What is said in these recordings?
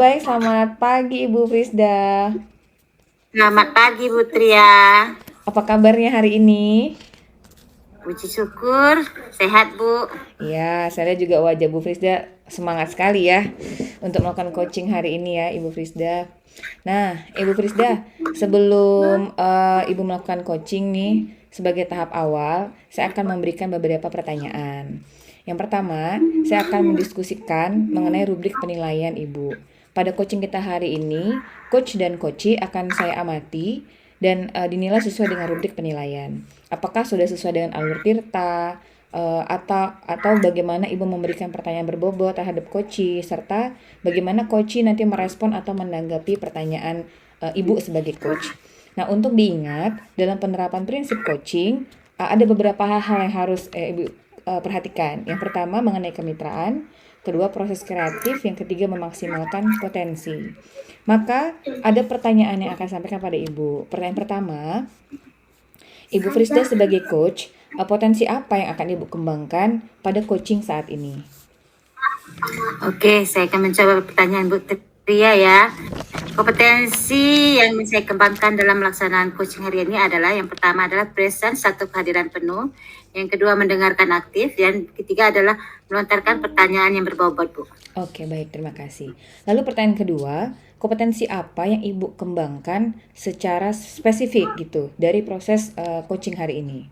baik. Selamat pagi Ibu Frisda. Selamat pagi Bu Tria. Apa kabarnya hari ini? Puji syukur, sehat Bu. Ya, saya lihat juga wajah Bu Frisda semangat sekali ya untuk melakukan coaching hari ini ya Ibu Frisda. Nah, Ibu Frisda, sebelum Ibu melakukan coaching nih sebagai tahap awal, saya akan memberikan beberapa pertanyaan. Yang pertama, saya akan mendiskusikan mengenai rubrik penilaian Ibu. Pada coaching kita hari ini, coach dan coachee akan saya amati dan dinilai sesuai dengan rubrik penilaian. Apakah sudah sesuai dengan alur tirta, atau bagaimana Ibu memberikan pertanyaan berbobot terhadap coachee, serta bagaimana coachee nanti merespon atau menanggapi pertanyaan Ibu sebagai coach. Nah, untuk diingat, dalam penerapan prinsip coaching, ada beberapa hal-hal yang harus Ibu perhatikan. Yang pertama mengenai kemitraan, kedua proses kreatif, yang ketiga memaksimalkan potensi. Maka ada pertanyaan yang akan sampaikan pada Ibu. Pertanyaan pertama, Ibu Frisda sebagai coach, potensi apa yang akan Ibu kembangkan pada coaching saat ini? Oke, saya akan mencoba pertanyaan Bu Tria ya. Kompetensi yang saya kembangkan dalam melaksanakan coaching hari ini adalah yang pertama adalah presence, satu kehadiran penuh. Yang kedua mendengarkan aktif. Yang ketiga adalah melontarkan pertanyaan yang berbobot Bu. Oke, baik, terima kasih. Lalu pertanyaan kedua, kompetensi apa yang Ibu kembangkan secara spesifik gitu dari proses coaching hari ini?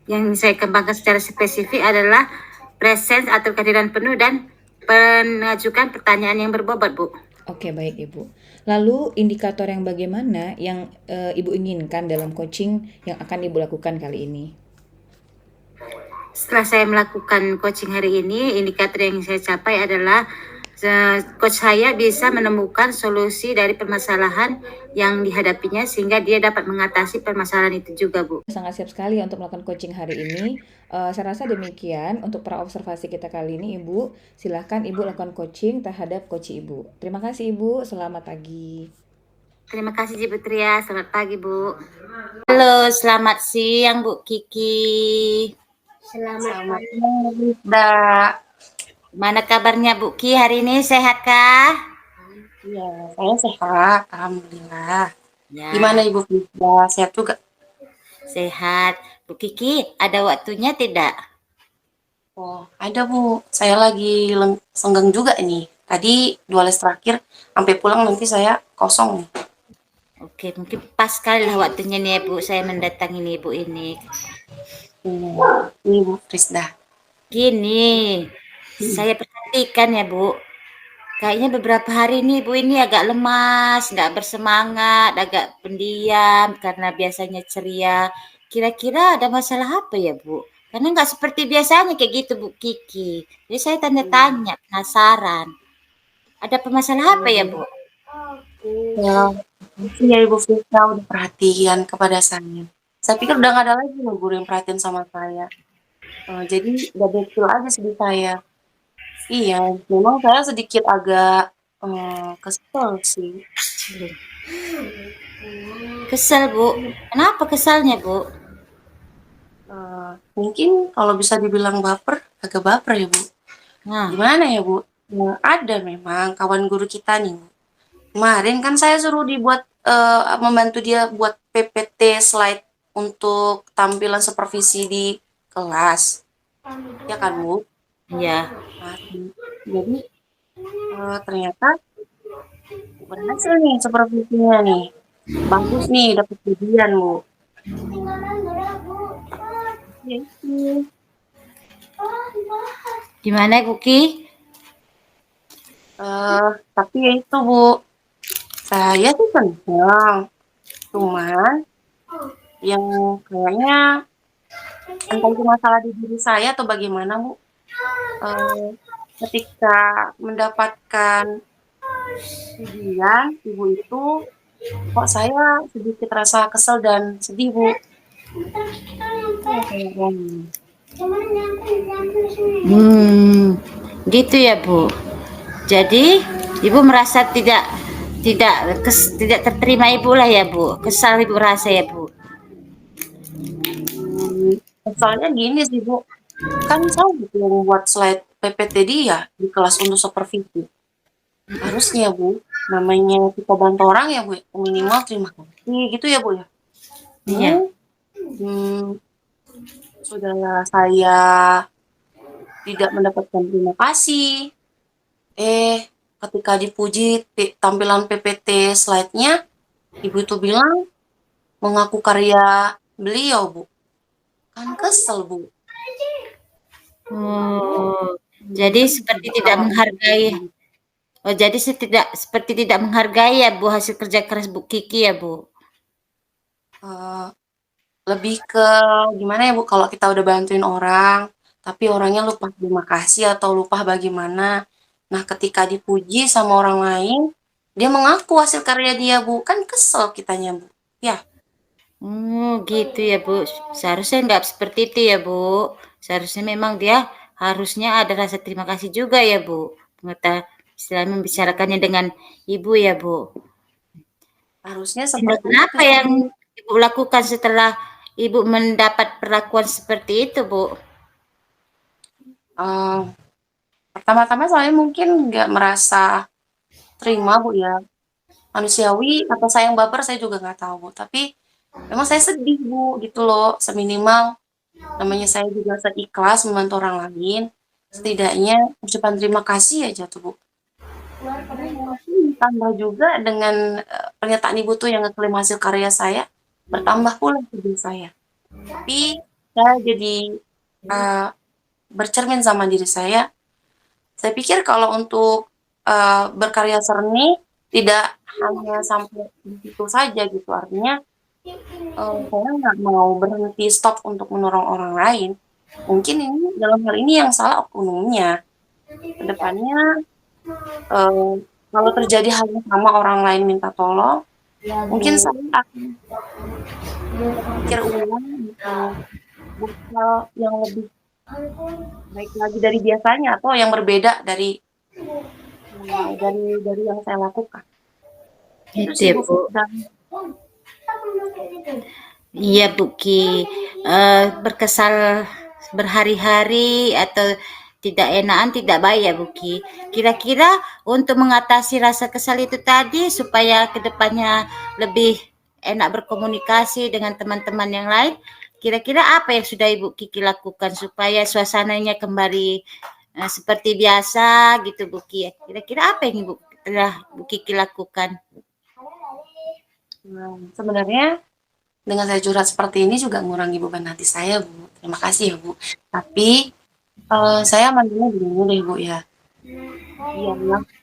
Yang saya kembangkan secara spesifik adalah presence atau kehadiran penuh dan mengajukan pertanyaan yang berbobot Bu. Oke, baik Ibu. Lalu indikator yang bagaimana yang Ibu inginkan dalam coaching yang akan Ibu lakukan kali ini? Setelah saya melakukan coaching hari ini, indikator yang saya capai adalah coach saya bisa menemukan solusi dari permasalahan yang dihadapinya sehingga dia dapat mengatasi permasalahan itu juga, Bu. Sangat siap sekali untuk melakukan coaching hari ini. Saya rasa demikian untuk pra observasi kita kali ini, Ibu. Silahkan Ibu lakukan coaching terhadap coach Ibu. Terima kasih Ibu, selamat pagi. Terima kasih Ibu Tria, selamat pagi Bu. Halo, selamat siang Bu Kiki. Selamat siang, Rizda. Mana kabarnya Bu Ki hari ini, sehat kah? Iya, saya sehat, alhamdulillah. Ya. Gimana Ibu Rizda? Sehat juga? Sehat. Bu Kiki, ada waktunya tidak? Oh, ada Bu. Saya lagi senggang juga nih. Tadi 2 les terakhir, sampai pulang nanti saya kosong nih. Oke, mungkin pas sekali lah waktunya nih ya Bu, saya mendatangi nih Ibu ini. Ini Bu Rizda. Gini, saya perhatikan ya Bu, kayaknya beberapa hari ini Ibu ini agak lemas, nggak bersemangat, agak pendiam karena biasanya ceria. Kira-kira ada masalah apa ya Bu? Karena nggak seperti biasanya kayak gitu Bu Kiki. Jadi saya tanya-tanya, penasaran. Ada permasalahan apa ya Bu? Ya, makasih ya Ibu Rizda udah perhatian kepada saya. Saya pikir udah nggak ada lagi loh guru yang perhatian sama saya. Jadi udah betul aja sedih saya. Iya, memang saya sedikit agak kesel sih. Kesel Bu. Kenapa kesalnya Bu? Mungkin kalau bisa dibilang baper, agak baper ya Bu. Nah, Gimana ya Bu? Ada memang kawan guru kita nih. Kemarin kan saya suruh dibuat membantu dia buat PPT slide untuk tampilan supervisi di kelas. Ya kan Bu? ya. Nah, jadi ternyata berhasil nih supervisinya nih. Bagus nih dapat pujian Bu. Ya itu. Gimana Bu Ki? Tapi ya itu Bu, saya sih senang. Cuman yang kayaknya entah itu masalah di diri saya atau bagaimana Bu, ketika mendapatkan pujian Ibu itu, kok saya sedikit rasa kesel dan sedih Bu. Gitu ya Bu. Jadi Ibu merasa tidak terterima Ibu lah ya Bu. Kesal Ibu rasa ya Bu. Soalnya gini sih Bu, kan saya gitu yang buat slide PPT dia di kelas untuk supervisi. Harusnya Bu, namanya kita bantu orang ya Bu, minimal terima kasih gitu ya Bu ya. Iya. Bu, sudahlah saya tidak mendapatkan terima kasih. Ketika dipuji tampilan PPT slide-nya, Ibu itu bilang mengaku karya beliau Bu. Kan kesel Bu. Oh, jadi Mungkin seperti tidak tidak kalau menghargai. Oh, jadi seperti tidak menghargai ya Bu hasil kerja keras Bu Kiki ya Bu. eh, lebih ke gimana ya Bu, kalau kita udah bantuin orang, tapi orangnya lupa terima kasih atau lupa bagaimana. Nah, ketika dipuji sama orang lain, dia mengaku hasil karya dia Bu. Kan kesel kitanya Bu. Ya, Oh, gitu ya Bu. Seharusnya nggak seperti itu ya Bu. Seharusnya memang dia harusnya ada rasa terima kasih juga ya Bu. Istilahnya membicarakannya dengan Ibu ya Bu. harusnya seperti Tindakan itu apa sih yang Bu. Ibu lakukan setelah Ibu mendapat perlakuan seperti itu Bu? Eh, pertama-tama saya mungkin nggak merasa terima Bu ya. Manusiawi atau sayang baper saya juga nggak tahu Bu. Tapi memang saya sedih Bu gitu loh. Seminimal namanya saya juga seikhlas membantu orang lain. Setidaknya ucapan terima kasih aja tuh Bu. Dan mungkin ditambah juga dengan pernyataan Ibu tuh yang ngeklaim hasil karya saya, bertambah pula ide saya. Tapi saya jadi eh, bercermin sama diri saya. Saya pikir kalau untuk berkarya seni tidak hanya sampai di situ saja gitu. Artinya saya nggak mau berhenti stop untuk menolong orang lain. Mungkin ini dalam hal ini yang salah oknumnya. Kedepannya kalau terjadi hal yang sama orang lain minta tolong, mungkin saya akan berpikir ulang gitu, buat yang lebih baik lagi dari biasanya atau yang berbeda dari yang saya lakukan. Itu Itu sih ya Bu Bu. Firda. Iya Bu Ki, berkesal berhari-hari atau tidak enakan tidak baik ya Bu Ki. Kira-kira untuk mengatasi rasa kesal itu tadi supaya kedepannya lebih enak berkomunikasi dengan teman-teman yang lain, kira-kira apa yang sudah Ibu Kiki lakukan supaya suasananya kembali seperti biasa gitu Bu Ki? Kira-kira apa yang Ibu telah Bu Kiki lakukan? Nah, sebenarnya dengan saya curhat seperti ini juga ngurangi beban hati saya Bu. Terima kasih ya Bu. Tapi saya mandangnya begini deh Bu ya. Iya,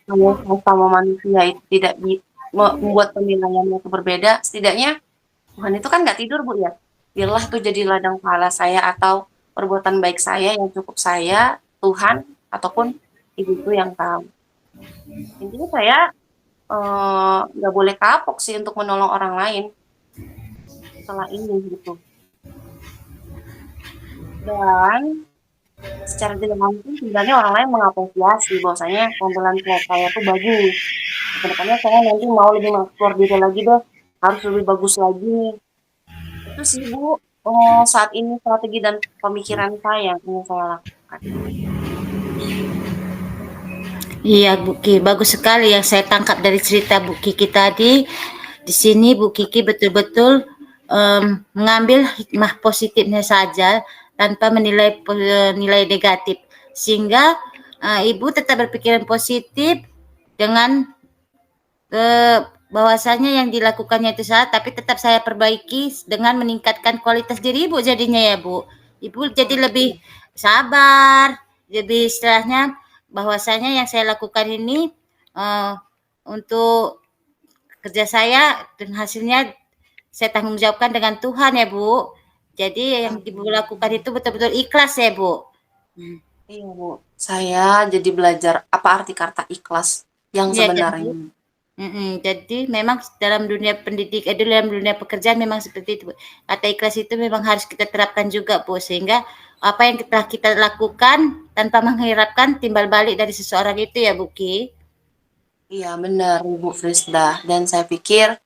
kalau sama manusia itu tidak membuat penilaiannya itu berbeda, setidaknya Tuhan itu kan nggak tidur Bu ya. Biarlah tuh jadi ladang pahala saya atau perbuatan baik saya yang cukup saya, Tuhan, ataupun Ibu itu yang tahu. Intinya saya nggak boleh kapok sih untuk menolong orang lain setelah ini gitu. Dan secara tidak langsung sebenarnya orang lain mengapresiasi bahwasanya tampilan saya tuh bagus. Kedepannya saya nanti mau lebih mengeksplor diri lagi deh, harus lebih bagus lagi nih. Itu sih Bu, saat ini strategi dan pemikiran saya yang ingin saya lakukan. Iya, Bu Kiki, bagus sekali yang saya tangkap dari cerita Bu Kiki tadi. Di sini Bu Kiki betul-betul mengambil hikmah positifnya saja tanpa menilai nilai negatif, sehingga Ibu tetap berpikiran positif dengan bahwasanya yang dilakukannya itu salah, tapi tetap saya perbaiki dengan meningkatkan kualitas diri Ibu jadinya ya Bu. Ibu jadi lebih sabar, lebih istilahnya bahwasanya yang saya lakukan ini untuk kerja saya dan hasilnya saya tanggung jawabkan dengan Tuhan ya Bu. Jadi yang Ibu lakukan itu betul-betul ikhlas ya Bu. Iya Bu, saya jadi belajar apa arti kata ikhlas yang Iya kan Bu. sebenarnya. Jadi memang dalam dunia pendidik, dalam dunia pekerjaan memang seperti itu. Bu. Kata ikhlas itu memang harus kita terapkan juga, Bu, sehingga apa yang telah kita lakukan tanpa mengharapkan timbal balik dari seseorang itu ya, Bu Ki. Iya benar Bu Frisda. Dan saya pikir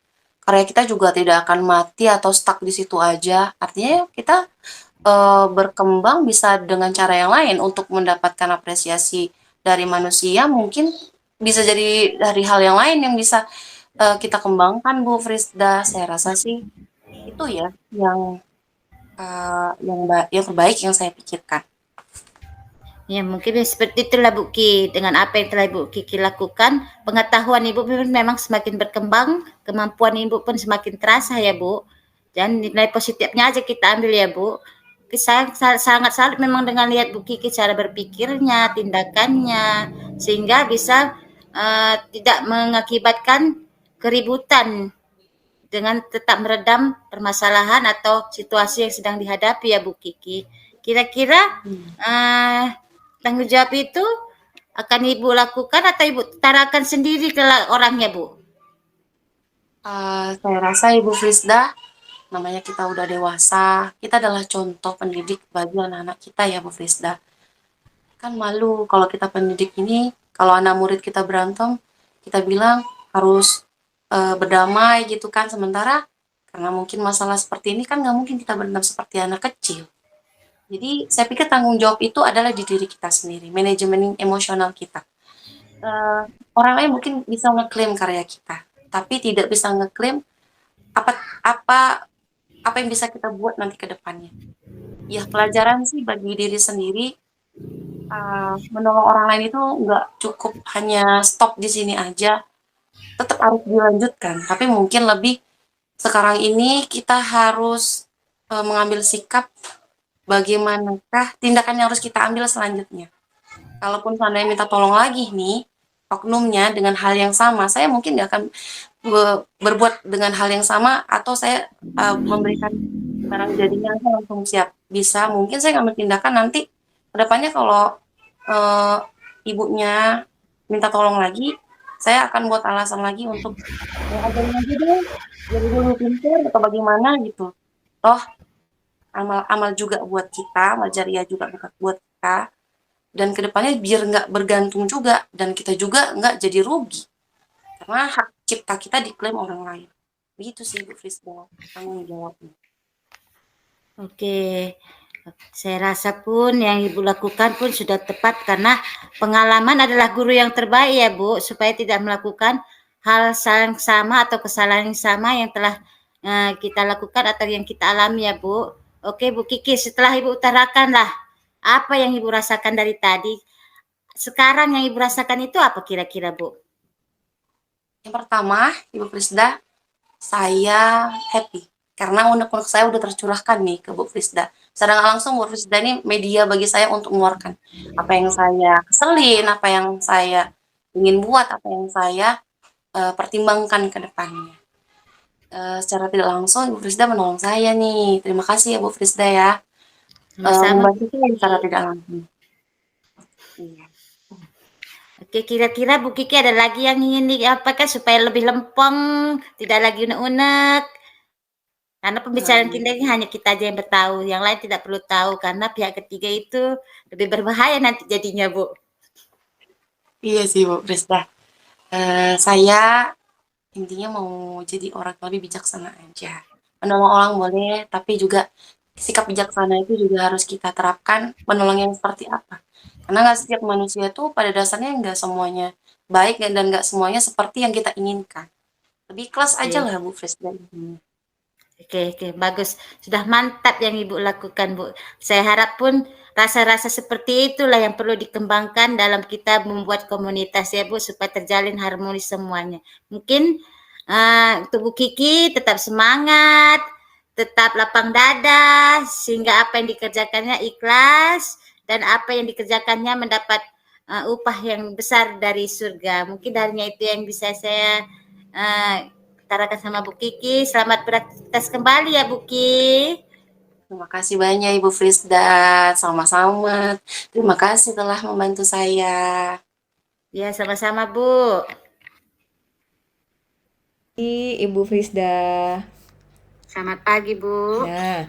karya kita juga tidak akan mati atau stuck di situ aja. Artinya kita berkembang bisa dengan cara yang lain untuk mendapatkan apresiasi dari manusia mungkin bisa jadi dari hal yang lain yang bisa kita kembangkan Bu Frisda. Saya rasa sih itu ya yang terbaik yang saya pikirkan. Ya mungkin seperti itulah Bu Ki. Dengan apa yang telah Bu Kiki lakukan, pengetahuan Ibu memang semakin berkembang, kemampuan Ibu pun semakin terasa ya Bu. Dan nilai positifnya aja kita ambil ya Bu. Saya sangat salut memang dengan lihat Bu Kiki cara berpikirnya, tindakannya, sehingga bisa tidak mengakibatkan keributan dengan tetap meredam permasalahan atau situasi yang sedang dihadapi ya Bu Kiki. Kira-kira tanggung jawab itu akan Ibu lakukan atau Ibu tarakan sendiri ke orangnya Bu? Saya rasa Ibu Frisda, namanya kita udah dewasa, kita adalah contoh pendidik bagi anak-anak kita ya Bu Frisda. Kan malu kalau kita pendidik ini, kalau anak murid kita berantem, kita bilang harus berdamai gitu kan. Sementara karena mungkin masalah seperti ini kan nggak mungkin kita berantem seperti anak kecil. Jadi saya pikir tanggung jawab itu adalah di diri kita sendiri, manajemen emosional kita. Orang lain mungkin bisa ngeklaim karya kita, tapi tidak bisa ngeklaim apa apa apa yang bisa kita buat nanti ke depannya. Ya pelajaran sih bagi diri sendiri, menolong orang lain itu nggak cukup hanya stop di sini aja, tetap harus dilanjutkan. Tapi mungkin lebih sekarang ini kita harus mengambil sikap bagaimanakah tindakan yang harus kita ambil selanjutnya. Kalaupun seandainya minta tolong lagi nih, oknumnya dengan hal yang sama, saya mungkin nggak akan berbuat dengan hal yang sama atau saya memberikan barang jadinya saya langsung siap. Bisa mungkin saya ngambil tindakan nanti kedepannya kalau ibunya minta tolong lagi, saya akan buat alasan lagi untuk ajarin aja deh, jadi dulu pintar atau bagaimana gitu. Toh amal juga buat kita, amal jariah juga buat kita, dan kedepannya biar nggak bergantung juga, dan kita juga nggak jadi rugi, karena hak cipta kita diklaim orang lain. Begitu sih Bu Frisda, tanggung jawabnya. Oke, saya rasa pun yang Ibu lakukan pun sudah tepat karena pengalaman adalah guru yang terbaik ya Bu, supaya tidak melakukan hal yang sama atau kesalahan yang sama yang telah kita lakukan atau yang kita alami ya Bu. Oke Bu Kiki, setelah Ibu utarakan lah apa yang Ibu rasakan dari tadi, sekarang yang Ibu rasakan itu apa kira-kira Bu? Yang pertama, Ibu Frisda, saya happy karena unek-unek saya udah tercurahkan nih ke Bu Frisda. Secara nggak langsung Bu Frisda ini media bagi saya untuk mengeluarkan apa yang saya keselin, apa yang saya ingin buat, apa yang saya pertimbangkan ke depannya. Secara tidak langsung Ibu Frisda menolong saya nih. Terima kasih ya Bu Frisda ya. Sama-sama. Membantu saya secara tidak langsung. Iya. Oke, kira-kira Bu Kiki ada lagi yang ingin diapakan supaya lebih lempeng, tidak lagi unek-unek? Karena pembicaraan kita ini hanya kita aja yang bertahu, yang lain tidak perlu tahu karena pihak ketiga itu lebih berbahaya nanti jadinya, Bu. Iya sih Bu Frisda. Saya intinya mau jadi orang yang lebih bijaksana aja. Menolong orang boleh, tapi juga sikap bijaksana itu juga harus kita terapkan. Menolong yang seperti apa? Karena nggak setiap manusia tuh pada dasarnya nggak semuanya baik dan nggak semuanya seperti yang kita inginkan. Lebih ikhlas aja lah Bu Frisda. Oke, bagus. Sudah mantap yang Ibu lakukan, Bu. Saya harap pun rasa-rasa seperti itulah yang perlu dikembangkan dalam kita membuat komunitas ya, Bu, supaya terjalin harmonis semuanya. Mungkin untuk Bu Kiki tetap semangat, tetap lapang dada, sehingga apa yang dikerjakannya ikhlas, dan apa yang dikerjakannya mendapat upah yang besar dari surga. Mungkin hanya itu yang bisa saya utarakan sama Bu Kiki. Selamat beraktivitas kembali ya Bu Kiki. Terima kasih banyak Ibu Frisda, sama-sama. Terima kasih telah membantu saya. Ya, sama-sama Bu. Ibu Frisda. Selamat pagi Bu. Nah,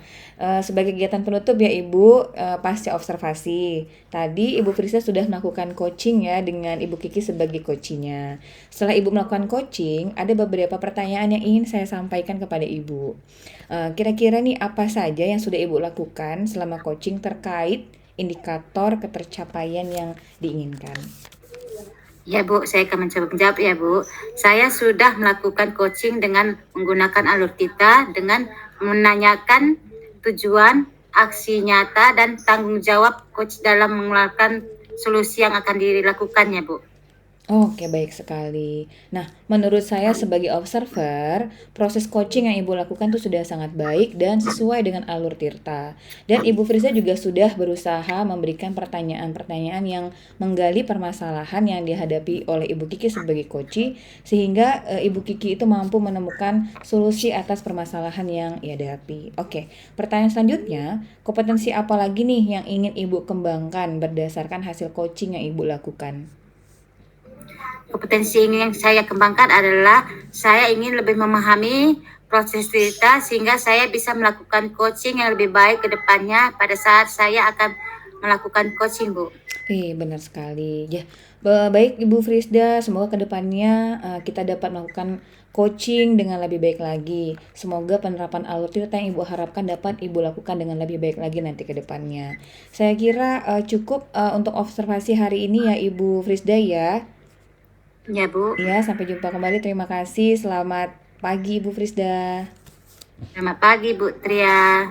sebagai kegiatan penutup ya Ibu, pasca observasi. Tadi Ibu Frisda sudah melakukan coaching ya dengan Ibu Kiki sebagai coachingnya. Setelah Ibu melakukan coaching, ada beberapa pertanyaan yang ingin saya sampaikan kepada Ibu. Kira-kira nih apa saja yang sudah Ibu lakukan selama coaching terkait indikator ketercapaian yang diinginkan? Ya Bu, saya akan mencoba menjawab ya Bu. Saya sudah melakukan coaching dengan menggunakan alur Tita dengan menanyakan tujuan, aksi nyata, dan tanggung jawab coach dalam mengeluarkan solusi yang akan dilakukannya Bu. Oke, baik sekali. Nah, menurut saya sebagai observer, proses coaching yang Ibu lakukan tuh sudah sangat baik dan sesuai dengan alur Tirta. Dan Ibu Firza juga sudah berusaha memberikan pertanyaan-pertanyaan yang menggali permasalahan yang dihadapi oleh Ibu Kiki sebagai coach, sehingga Ibu Kiki itu mampu menemukan solusi atas permasalahan yang ia hadapi. Oke, pertanyaan selanjutnya, kompetensi apa lagi nih yang ingin Ibu kembangkan berdasarkan hasil coaching yang Ibu lakukan? Kompetensi yang saya kembangkan adalah saya ingin lebih memahami proses cerita sehingga saya bisa melakukan coaching yang lebih baik ke depannya pada saat saya akan melakukan coaching, Bu. Benar sekali. Ya, baik Ibu Frisda, semoga kedepannya kita dapat melakukan coaching dengan lebih baik lagi. Semoga penerapan alur Tirta yang Ibu harapkan dapat Ibu lakukan dengan lebih baik lagi nanti ke depannya. Saya kira cukup untuk observasi hari ini ya Ibu Frisda ya. Ya, Bu. Ya, sampai jumpa kembali. Terima kasih. Selamat pagi Ibu Frisda. Selamat pagi, Bu Tria.